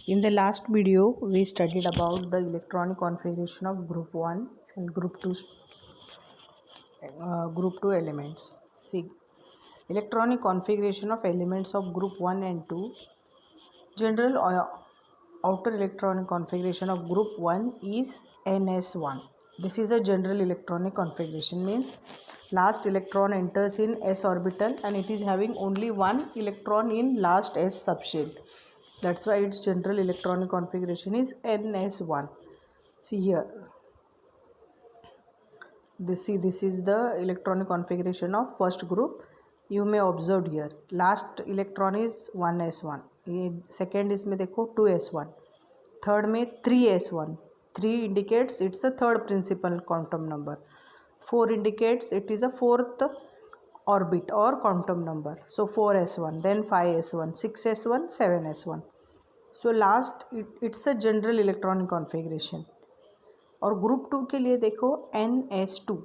In the last video, we studied about the electronic configuration of group 1 and group 2 elements. See, electronic configuration of elements of group 1 and 2. General outer electronic configuration of group 1 is NS1. This is the general electronic configuration, means last electron enters in s orbital and it is having only one electron in last s subshell. That's why its general electronic configuration is NS1. See here, this is the electronic configuration of first group. You may observe here last electron is 1s1, second इसमें देखो 2s1, third में 3s1. 3 indicates it's a third principal quantum number. 4 indicates it is a fourth orbit or quantum number. So 4s1, then 5s1, 6s1, 7s1. So last it's a general electronic configuration. और group 2 के लिए देखो NS2.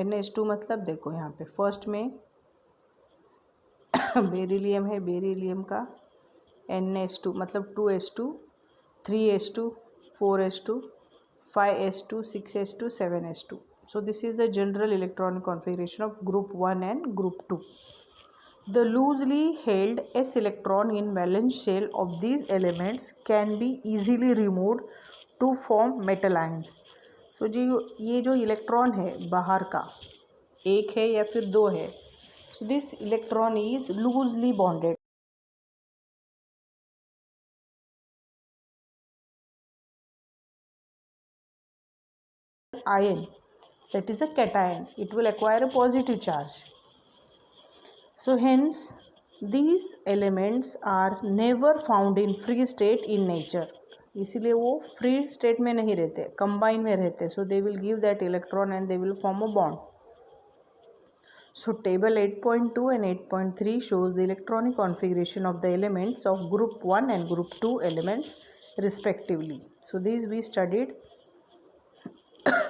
NS2 मतलब देखो यहाँ पे first में beryllium है, बेरिलियम का NS2 मतलब 2s2, 3s2, 4s2, 5s2, 6s2, 7s2. So this is the general electronic configuration of group 1 and group 2. The loosely held s electron in valence shell of these elements can be easily removed to form metal ions. So जी ये जो electron है बाहर का, एक है या फिर दो है, so this electron is loosely bonded. Ion, that is a cation, it will acquire a positive charge. So hence these elements are never found in free state in nature. इसीलिए वो फ्री स्टेट में नहीं रहते, combine में रहते. So they will give that electron and they will form a bond. So table 8.2 and 8.3 shows the electronic configuration of the elements of group 1 and group 2 elements respectively. So these we studied.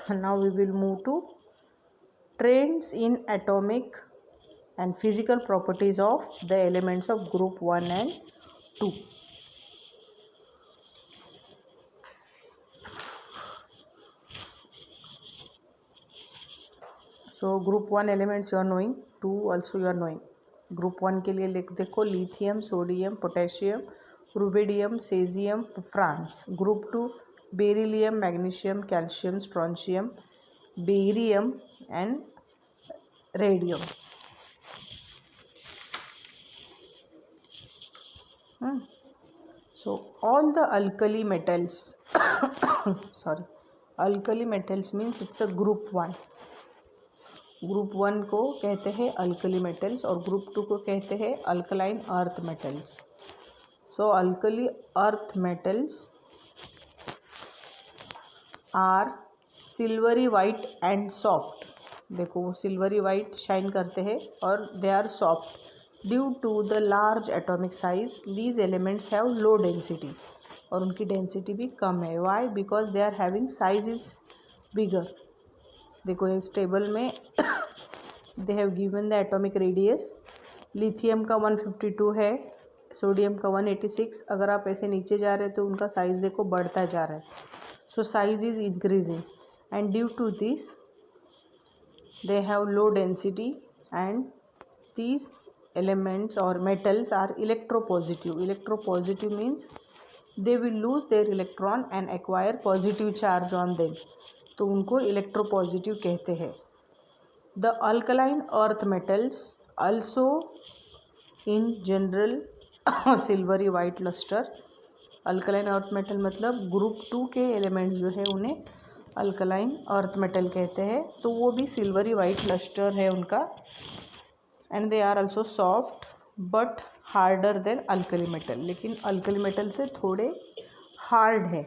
Now we will move to trends in atomic and physical properties of the elements of group 1 and 2. So group 1 elements you are knowing, 2 also you are knowing. Group 1 के लिए देखो lithium, sodium, potassium, rubidium, caesium, francium. Group 2 beryllium, magnesium, calcium, strontium, barium and radium. So all the alkali metals alkali metals means it's a group 1. Group 1 को कहते हैं alkali metals और group 2 को कहते हैं alkaline earth metals. So alkali earth metals are silvery white and soft. देखो वो silvery white shine करते हैं और they are soft due to the large atomic size. These elements have low density और उनकी डेंसिटी भी कम है. Why? Because they are having size is bigger. देखो इस टेबल में they have given the atomic radius. Lithium का 152 है, सोडियम का 186. अगर आप ऐसे नीचे जा रहे हैं तो उनका साइज़ देखो बढ़ता जा रहा है. So size is increasing and due to this they have low density and these elements or metals are electropositive. Electropositive means they will lose their electron and acquire positive charge on them. तो उनको electropositive कहते हैं. The alkaline earth metals also in general silvery white lustre. Alkaline earth metal मतलब group 2 के elements जो है उन्हें alkaline earth metal कहते हैं. तो वो भी सिल्वरी वाइट लस्टर है उनका. And they are also soft but harder than alkali metal. लेकिन अल्कली मेटल से थोड़े हार्ड है.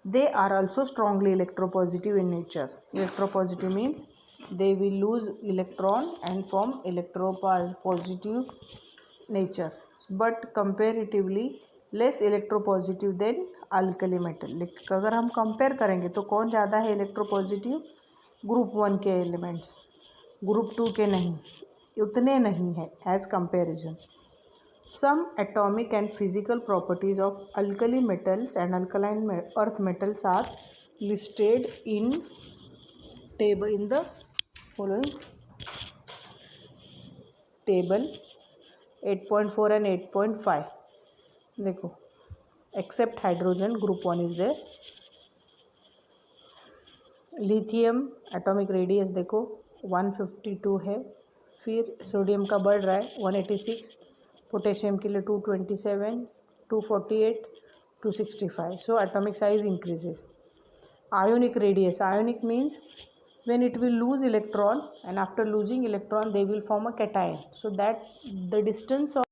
They are also strongly electropositive in nature. Electropositive means they will lose electron and form electropositive nature, but comparatively less electropositive than alkali metal. लेकिन अगर हम compare करेंगे तो कौन ज़्यादा है इलेक्ट्रोपॉजिटिव? ग्रुप 1 के एलिमेंट्स. ग्रुप 2 के नहीं, उतने नहीं है as comparison. Some atomic and physical properties of alkali metals and alkaline earth metals are listed in the following table 8.4 and 8.5. देखो, except hydrogen, group 1 is there. Lithium atomic radius देखो 152 है, फिर sodium का बढ़ रहा है 186, पोटेशियम के लिए 227, 248, 265. So atomic size increases. Ionic radius, ionic means when it will lose electron, and after losing electron they will form a cation, so that the distance of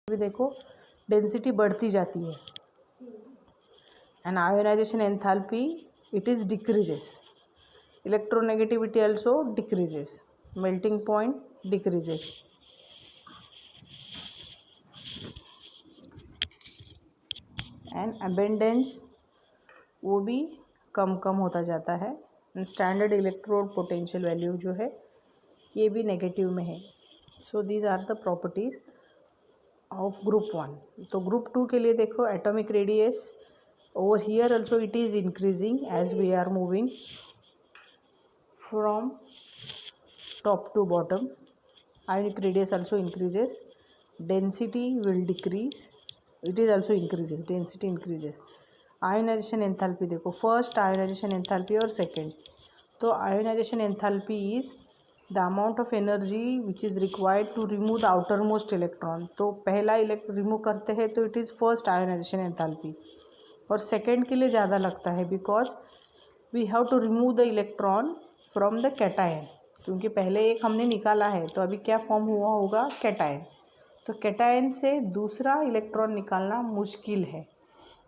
भी देखो डेंसिटी बढ़ती जाती है. and ionization enthalpy, it is decreases. Electronegativity also decreases. Melting point decreases. And abundance वो भी कम कम होता जाता है. स्टैंडर्ड इलेक्ट्रोड पोटेंशियल वैल्यू जो है ये भी नेगेटिव में है. So these are the properties of group 1. तो ग्रुप 2 के लिए देखो atomic radius over here also it is increasing as we are moving from top to bottom. Ionic radius also increases. Density will decrease. It is also increases. Density increases. Ionization enthalpy देखो, first ionization enthalpy और second. तो ionization enthalpy is the amount of energy which is required to remove the outermost electron. तो पहला remove करते हैं तो it is first ionization enthalpy. और second के लिए ज़्यादा लगता है because we have to remove the electron from the cation. क्योंकि पहले एक हमने निकाला है तो अभी क्या फॉर्म हुआ होगा, कैटायन. तो कैटायन से दूसरा इलेक्ट्रॉन निकालना मुश्किल है,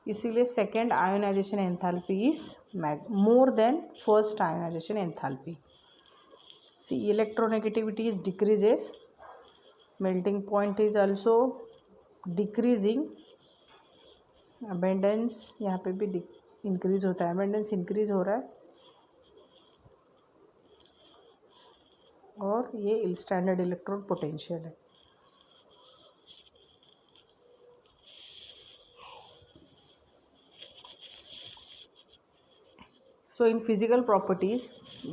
इसीलिए second ionization enthalpy is more than first ionization enthalpy. See electronegativity is decreases. Melting point is also decreasing. Abundance यहाँ पे भी इंक्रीज होता है. अबेंडेंस इंक्रीज हो रहा है और ये स्टैंडर्ड इलेक्ट्रोड पोटेंशियल है. So in physical properties,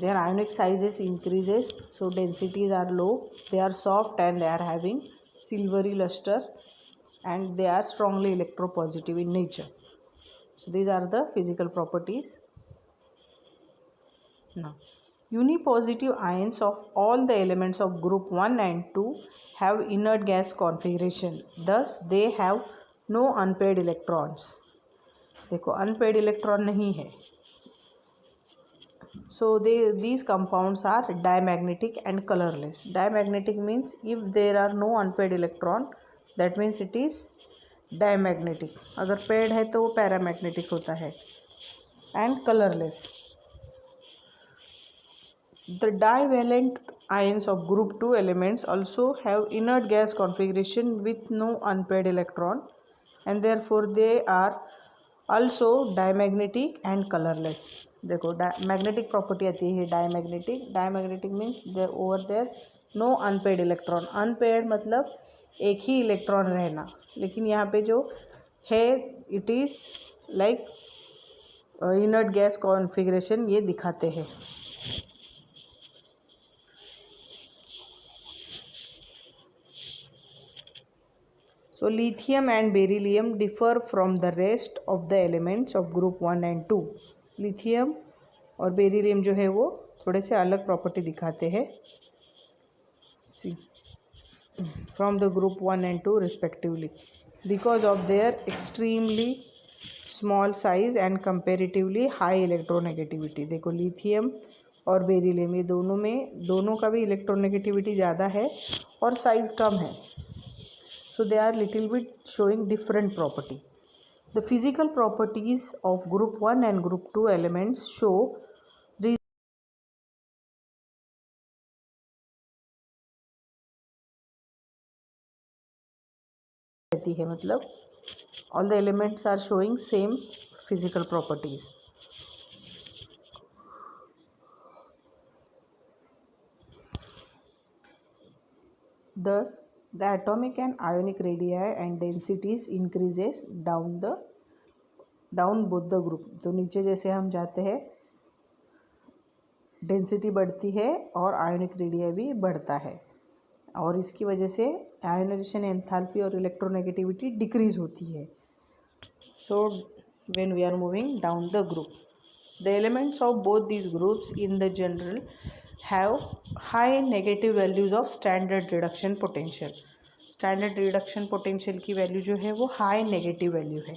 their ionic sizes increases, so densities are low, they are soft and they are having silvery luster and they are strongly electropositive in nature. So these are the physical properties. Now, unipositive ions of all the elements of group 1 and 2 have inert gas configuration, thus they have no unpaired electrons. देखो unpaired electron नहीं है. So these compounds are diamagnetic and colorless. Diamagnetic means if there are no unpaired electron, that means it is diamagnetic. अगर paired है तो वो paramagnetic होता है. And colorless. The divalent ions of group 2 elements also have inert gas configuration with no unpaired electron, and therefore they are also diamagnetic and colorless. देखो magnetic property आती है diamagnetic. Diamagnetic means there over there no unpaired electron. Unpaired मतलब एक ही electron रहना, लेकिन यहाँ पे जो है it is like inert gas configuration ये दिखाते हैं. So lithium and beryllium differ from the rest of the elements of group 1 and 2. Lithium और बेरिलियम जो है वो थोड़े से अलग प्रॉपर्टी दिखाते हैं from the group 1 and 2 respectively because of their extremely small size and comparatively high electronegativity. देखो लिथियम और बेरिलियम ये दोनों का भी इलेक्ट्रोनेगेटिविटी ज़्यादा है और साइज़ कम है. So they are little bit showing different property. The physical properties of group 1 and group 2 elements show रहती है, मतलब all the elements are showing same physical properties. Thus the atomic and ionic radii and densities increases down both the group. तो नीचे जैसे हम जाते हैं density बढ़ती है और आयोनिक रेडिया भी बढ़ता है, और इसकी वजह से आयोनाइजेशन एंथैल्पी और इलेक्ट्रोनेगेटिविटी डिक्रीज होती है. So when we are moving down the group, the elements of both these groups in the general have high negative values of standard reduction potential. Standard reduction potential की value जो है वो high negative value है.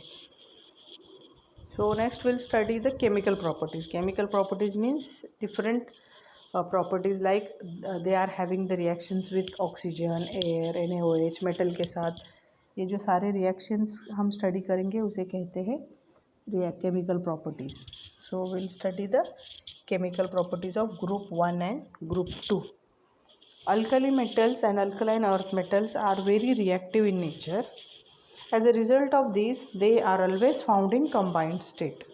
So next we'll study the chemical properties. Chemical properties means different properties like they are having the reactions with oxygen, air, NaOH, metal के साथ. ये जो सारे reactions हम study करेंगे उसे कहते हैं chemical properties. So we'll study the chemical properties of group 1 and group 2. Alkali metals and alkaline earth metals are very reactive in nature. As a result of these, they are always found in combined state.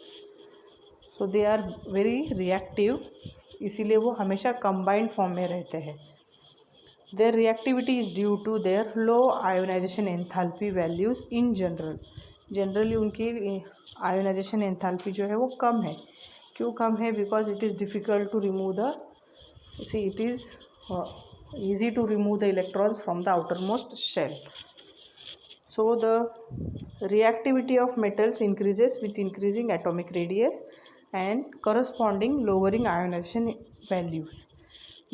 So they are very reactive, इसीलिए वो हमेशा combined form में रहते हैं. Their reactivity is due to their low ionization enthalpy values in general. Generally उनकी ionization enthalpy जो है वो कम है. क्यों कम है? Because it is difficult to remove the, see, it is easy to remove the electrons from the outermost shell. So the reactivity of metals increases with increasing atomic radius and corresponding lowering ionization values.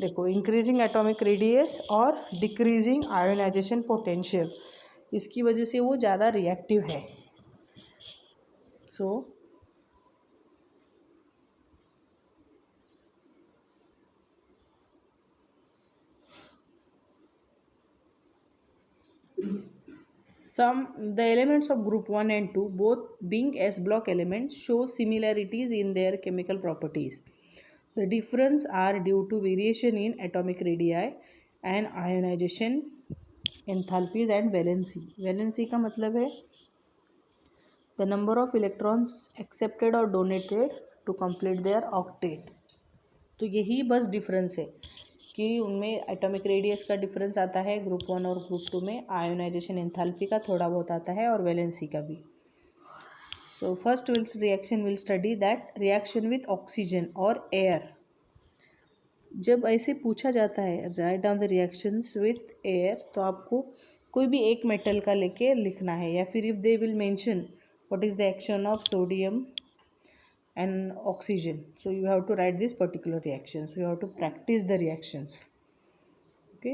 देखो, increasing atomic radius और decreasing ionization potential, इसकी वजह से वो ज़्यादा reactive है. सो the elements of group 1 and 2, both being S block elements, show similarities in their chemical properties. The difference are due to variation in atomic radii and ionization enthalpies and valency. Valency का मतलब है the number of electrons accepted or donated to complete their octet. तो यही बस difference है कि उनमें atomic radius का डिफरेंस आता है ग्रुप 1 और ग्रुप 2 में, आयोनाइजेशन एंथैल्पी का थोड़ा बहुत आता है और वैलेंसी का भी. So first reaction will study that reaction with oxygen और एयर. जब ऐसे पूछा जाता है write down the reactions with air, तो आपको कोई भी एक मेटल का लेके लिखना है, या फिर if they will mention what is the action of sodium and oxygen, so you have to write this particular reaction, so you have to practice the reactions. Okay,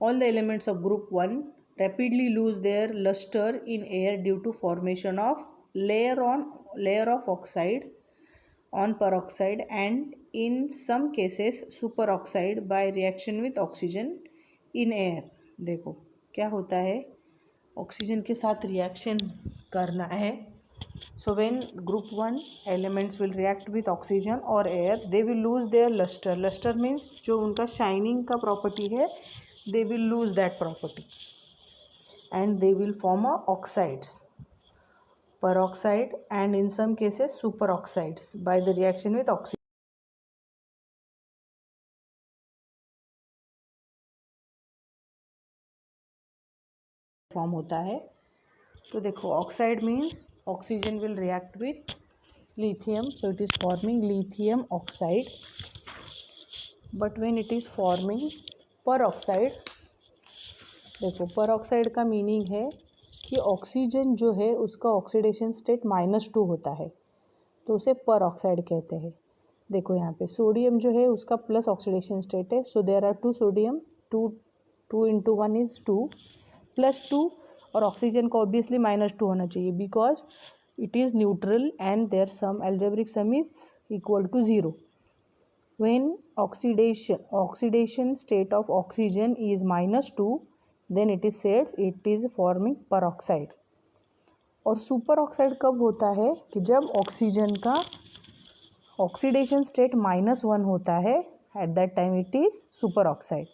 all the elements of group 1 rapidly lose their luster in air due to formation of layer of oxide on peroxide, and in some cases superoxide by reaction with oxygen in air. देखो क्या होता है, oxygen के साथ reaction करना है. So when group 1 elements will react with oxygen or air, they will lose their luster. Luster means जो उनका shining का property है, they will lose that property and they will form a oxides, peroxide, and in some cases superoxides by the reaction with oxygen. Form होता है. तो देखो oxide means oxygen will react with lithium, so it is forming lithium oxide. But when it is forming peroxide, देखो peroxide का meaning है कि oxygen जो है उसका ऑक्सीडेशन स्टेट -2 होता है, तो उसे peroxide कहते हैं. देखो यहाँ पे सोडियम जो है उसका प्लस ऑक्सीडेशन स्टेट है, so there are 2 sodium, 2 into 1 is 2 +2, और ऑक्सीजन को ऑब्वियसली -2 होना चाहिए because it is neutral and their sum, algebraic sum, is equal to 0. When oxidation state of oxygen is -2, then it is said it is forming peroxide. और super oxide कब होता है कि जब ऑक्सीजन का ऑक्सीडेशन स्टेट -1 होता है, at that time it is super oxide.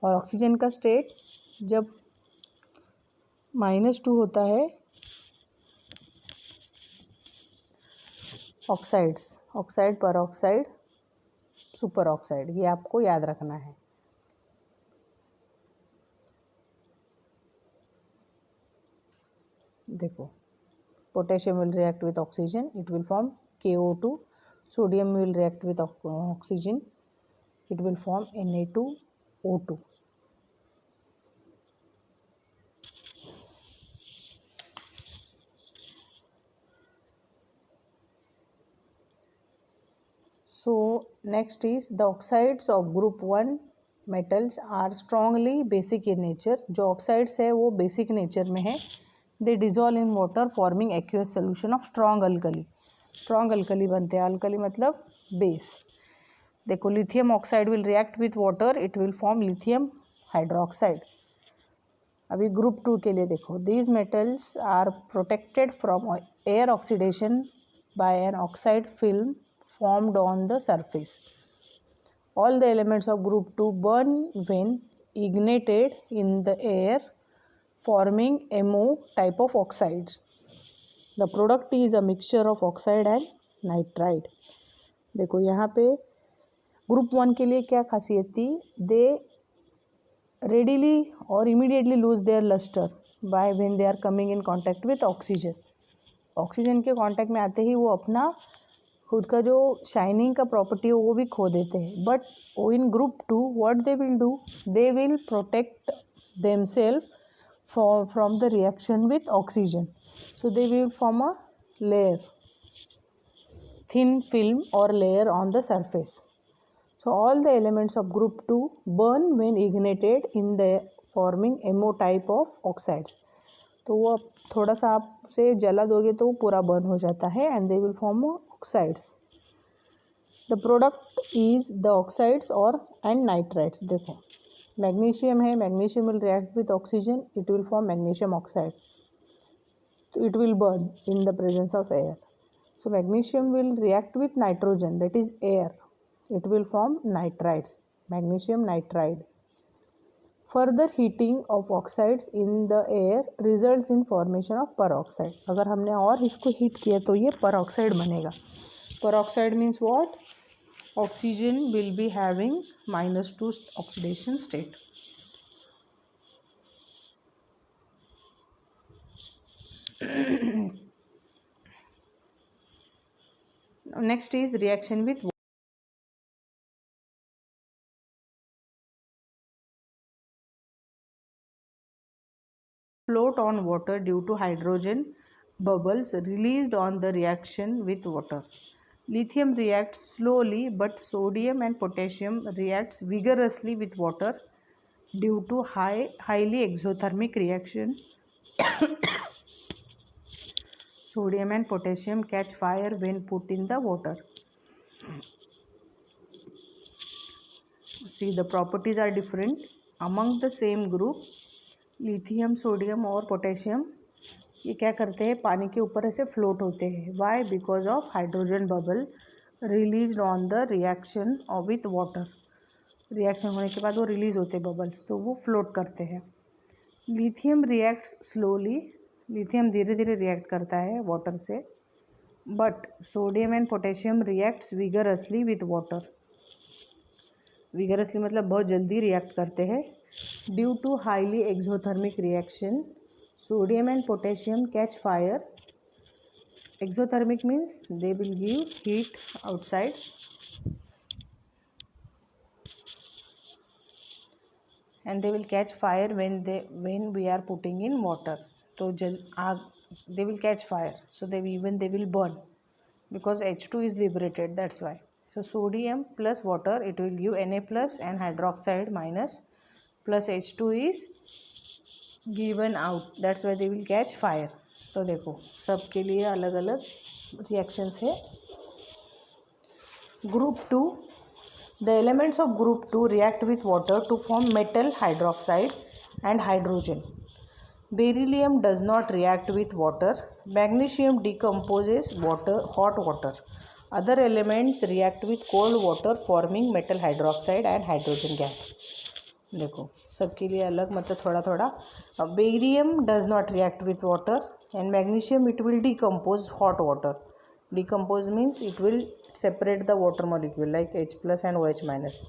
और ऑक्सीजन का स्टेट जब -2 होता है, ऑक्साइड पेरोक्साइड सुपर ऑक्साइड, ये आपको याद रखना है. देखो potassium will react with oxygen, it will form KO2. Sodium will react with oxygen, it will form Na2O2. So next is the oxides of group 1 metals are strongly basic in nature. जो oxides है वो basic nature में है. They dissolve in water forming aqueous solution of strong alkali. Strong alkali बनते हैं. alkali मतलब base. देखो lithium oxide will react with water, it will form lithium hydroxide. अभी ग्रुप 2 के लिए देखो, these metals are protected from air oxidation by an oxide film formed on the surface. All the elements of group 2 burn when ignited in the air, forming MO type of oxides. The product is a mixture of oxide and nitride. देखो यहाँ पे group 1 के लिए क्या खासियत थी, दे readily or immediately lose their luster by when they are coming in contact with oxygen. Oxygen के contact में आते ही वो अपना खुद का जो शाइनिंग का प्रॉपर्टी है वो भी खो देते हैं. But in group 2 what they will do, they will protect themselves from the reaction with oxygen. So they will form a layer, thin film or layer on the surface. So all the elements of group 2 burn when ignited in the forming MO type of oxides. तो वो थोड़ा सा आप से जला दोगे तो वो पूरा बर्न हो जाता है and they will form oxides. The product is the oxides और एंड नाइट्राइड्स. देखो मैग्नीशियम है, magnesium will react with oxygen, it will form magnesium oxide. तो it will burn in the presence of air. So magnesium will react with nitrogen, that is air. It will form nitrides, magnesium nitride. Further heating of oxides in the air results in formation of peroxide. अगर हमने और इसको heat किया तो ये peroxide बनेगा. Peroxide means what? Oxygen will be having -2 oxidation state. Next is reaction with float on water due to hydrogen bubbles released on the reaction with water. Lithium reacts slowly, but sodium and potassium reacts vigorously with water due to highly exothermic reaction. Sodium and potassium catch fire when put in the water. See, the properties are different among the same group. Lithium, sodium और potassium ये क्या करते हैं, पानी के ऊपर ऐसे float होते हैं. Why? Because of hydrogen bubble released on the reaction और विथ वाटर. रिएक्शन होने के बाद वो रिलीज होते हैं बबल्स, तो वो फ्लोट करते हैं. लिथियम रिएक्ट्स स्लोली, लिथियम धीरे धीरे रिएक्ट करता है वाटर से. But sodium and potassium reacts vigorously with water. Vigorously मतलब बहुत जल्दी रिएक्ट करते हैं. Due to highly exothermic reaction sodium and potassium catch fire. Exothermic means they will give heat outside and they will catch fire when we are putting in water. So they will catch fire, so they will burn because H2 is liberated, that's why. So sodium plus water, it will give Na plus and hydroxide minus plus H2 is given out, that's why they will catch fire. तो देखो सबके लिए अलग अलग reactions है. Group 2, the elements of group 2 react with water to form metal hydroxide and hydrogen. Beryllium does not react with water. Magnesium decomposes hot water. Other elements react with cold water forming metal hydroxide and hydrogen gas. देखो सबके लिए अलग मतलब थोड़ा थोड़ा. Barium does not react with water and magnesium it will decompose hot water. Decompose means it will separate the water molecule like H+ and OH-.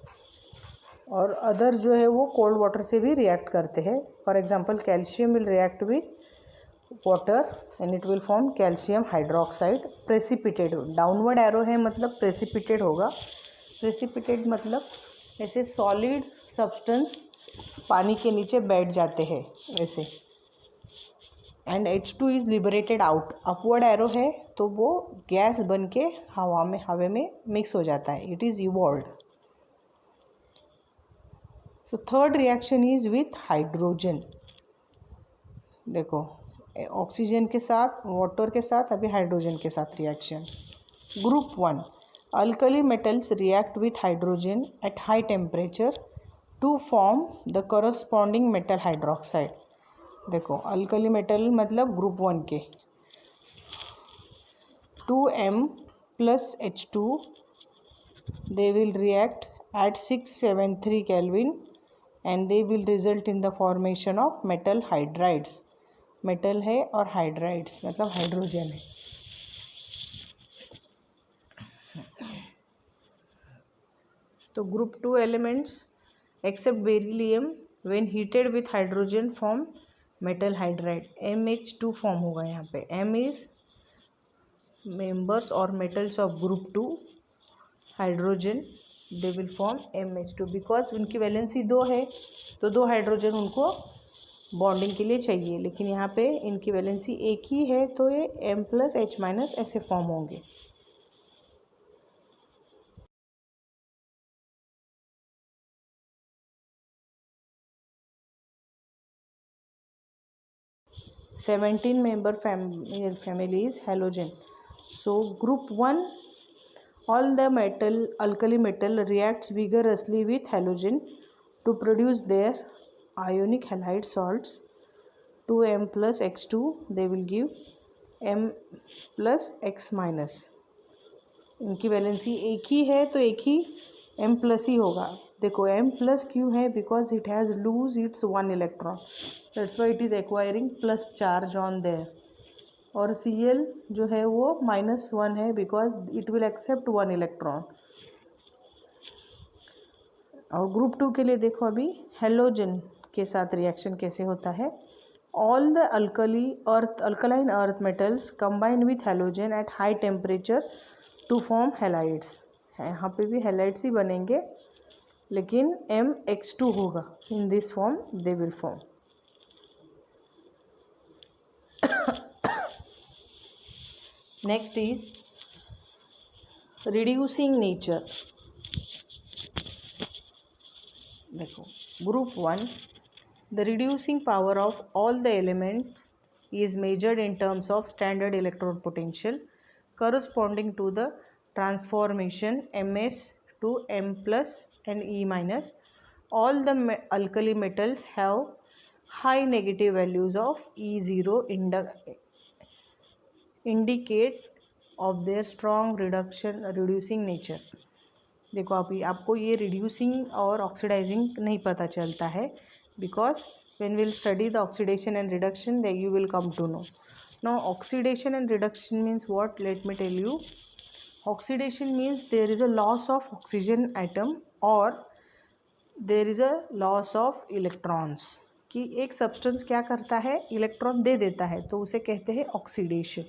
और other जो है वो कोल्ड वाटर से भी रिएक्ट करते हैं. For example calcium will react with water and it will form calcium hydroxide precipitate. Downward arrow है मतलब प्रेसिपिटेट होगा. प्रेसिपिटेट मतलब ऐसे सॉलिड सब्सटेंस पानी के नीचे बैठ जाते हैं वैसे. And H2 is liberated out. Upward arrow है तो वो गैस बन के हवा में मिक्स हो जाता है. It is evolved. So third reaction is with hydrogen. देखो ऑक्सीजन के साथ, वाटर के साथ, अभी हाइड्रोजन के साथ reaction. Group 1 alkali metals react with hydrogen at high temperature to form the corresponding metal hydroxide. देखो अल्कली मेटल मतलब ग्रुप 1 के 2M plus H2 they will react at 673 Kelvin and they will result in the formation of metal hydrides. Metal है और hydrides मतलब hydrogen है. तो group 2 elements except beryllium when heated with hydrogen form metal hydride. MH2 form होगा यहाँ पे. M is members और metals of group 2. Hydrogen they will form MH2 because उनकी वैलेंसी 2 है तो 2 हाइड्रोजन उनको बॉन्डिंग के लिए चाहिए. लेकिन यहाँ पे इनकी वैलेंसी एक ही है तो ये M + H- ऐसे फॉर्म होंगे. Seventeen member families halogen. So group 1 all the alkali metal reacts vigorously with halogen to produce their ionic halide salts. 2M plus H2 they will give M plus X-. इनकी valency एक ही है तो एक ही M plus ही होगा. देखो M plus क्यों है? Because it has lose its 1 electron. That's why it is acquiring plus charge on there. और Cl जो है वो -1 है because it will accept 1 electron. और ग्रुप 2 के लिए देखो अभी हेलोजन के साथ रिएक्शन कैसे होता है. All the alkaline earth metals combine with halogen at high temperature to form halides. यहाँ पे भी हेलाइड्स ही बनेंगे लेकिन MX2 होगा. In this form they will form. Next is reducing nature. देखो group 1 the reducing power of all the elements is measured in terms of standard electrode potential corresponding to the transformation Ms to M plus and E minus. All the alkali metals have high negative values of E0 indicate of their strong reducing nature. देखो अभी आपको ये reducing और oxidising नहीं पता चलता है because when we'll study the oxidation and reduction then you will come to know. Now oxidation and reduction means what? Let me tell you. Oxidation means there is a loss of oxygen atom or there is a loss of electrons. कि एक substance क्या करता है? Electron दे देता है तो उसे कहते हैं ऑक्सीडेशन.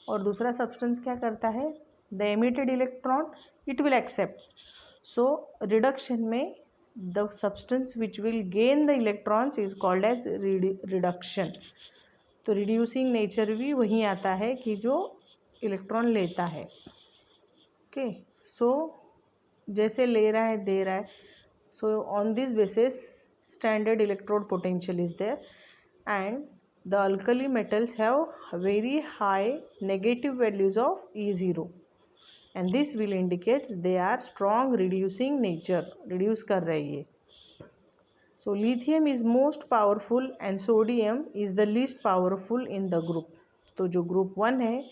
और दूसरा सब्सटेंस क्या करता है? The emitted electron it will accept. So reduction में the substance which will gain the electrons is called as reduction. तो reducing nature भी वहीं आता है कि जो इलेक्ट्रॉन लेता है. ओके सो जैसे ले रहा है दे रहा है. So on this basis standard electrode potential is there and the alkali metals have very high negative values of E0 and this will indicates they are strong reducing nature. reduce कर रही है. So lithium is most powerful and sodium is the least powerful in the group. तो जो group 1 है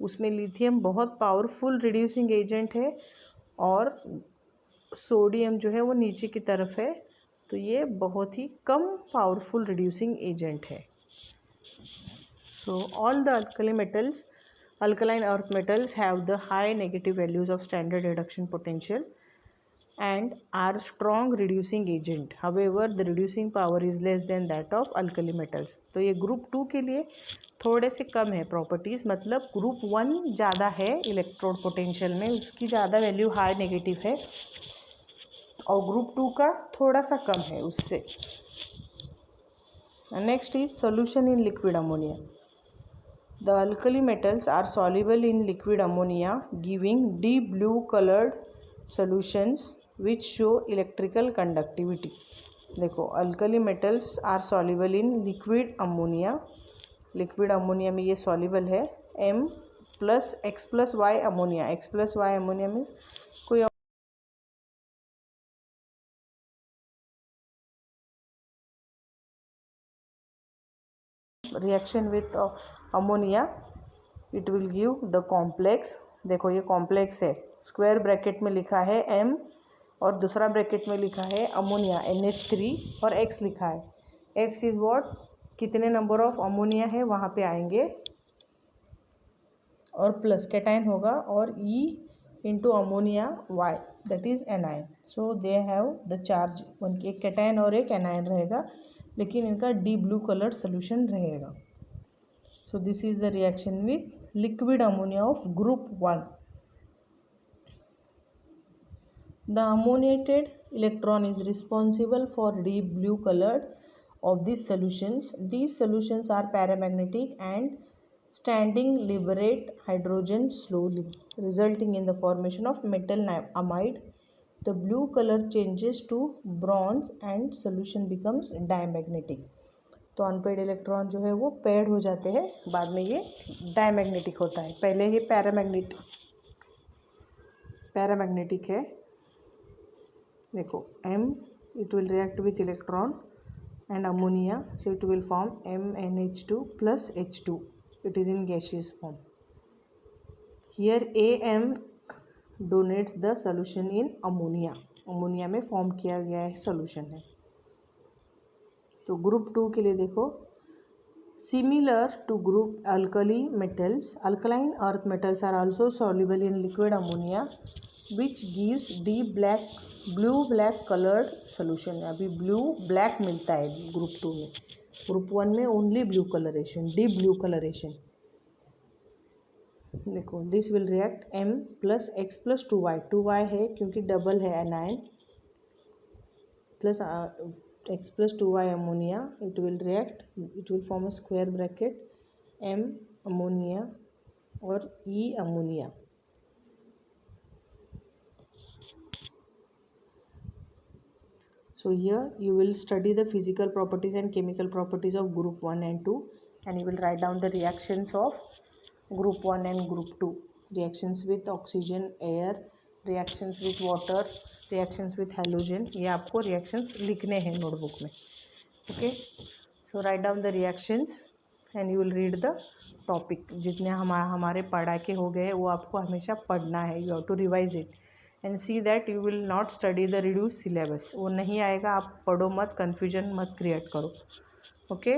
उसमें lithium बहुत powerful reducing agent है और सोडियम जो है वो नीचे की तरफ है तो ये बहुत ही कम पावरफुल रिड्यूसिंग एजेंट है. So all the alkaline earth metals have the high negative values of standard reduction potential and are strong reducing agent. However, the reducing power is less than that of alkali metals. तो ये group 2 के लिए थोड़े से कम है properties, मतलब group 1 ज़्यादा है इलेक्ट्रोड पोटेंशियल में, उसकी ज़्यादा वैल्यू हाई नेगेटिव है, और ग्रुप 2 का थोड़ा सा कम है उससे। Next is solution in liquid ammonia. The alkali metals are soluble in liquid ammonia, giving deep blue colored solutions which show electrical conductivity। देखो, alkali metals are soluble in liquid ammonia, liquid ammonia में ये soluble है। M plus X plus Y ammonia, X plus Y ammonia means कोई reaction with ammonia, it will give the complex. देखो ये complex है, square bracket में लिखा है M और दूसरा ब्रैकेट में लिखा है अमोनिया NH3 और X लिखा है। X इज़ व्हाट, कितने नंबर ऑफ अमोनिया है वहाँ पे आएंगे, और प्लस कैटाइन होगा, और E into ammonia Y that is A9. So they have the charge, उनकी एक कैटाइन और एक एनाइन रहेगा, लेकिन इनका डीप ब्लू कलर्ड सोल्यूशन रहेगा। So this is the reaction with liquid ammonia of group 1। The ammoniated electron is responsible for deep blue colored of these solutions. These solutions are paramagnetic and standing liberate hydrogen slowly, resulting in the formation of metal amide. The blue color changes to bronze and solution becomes diamagnetic। तो unpaired electron जो है वो paid हो जाते हैं, बाद में ये डायमैग्नेटिक होता है। पहले ये पैरामैग्नेटिक है। देखो M, it will react with electron and ammonia, so it will form MnH2 plus H2. It is in gaseous form. Here Am donates the solution in ammonia, ammonia में फॉर्म किया गया है सॉल्यूशन है। तो group 2 के लिए देखो, similar to group alkali metals, alkaline earth metals are also soluble in liquid ammonia which gives deep blue black colored solution। अभी ब्लू ब्लैक मिलता है ग्रुप 2 में, ग्रुप 1 में only blue coloration, deep blue coloration. देखो this will react M plus X plus 2Y, 2Y है क्योंकि double है anion, plus X plus 2Y ammonia, it will react, it will form a square bracket M ammonia और E ammonia. So here you will study the physical properties and chemical properties of group 1 and 2, and you will write down the reactions of group 1 and group 2, reactions with oxygen, air, reactions with water, reactions with halogen। ये आपको reactions लिखने हैं notebook में। Okay, so write down the reactions and you will read the topic। जितने हमारे पढ़ा के हो गए वो आपको हमेशा पढ़ना है, you have to revise it and see that you will not study the reduced syllabus। वो नहीं आएगा, आप पढ़ो मत, कन्फ्यूजन मत क्रिएट करो। ओके।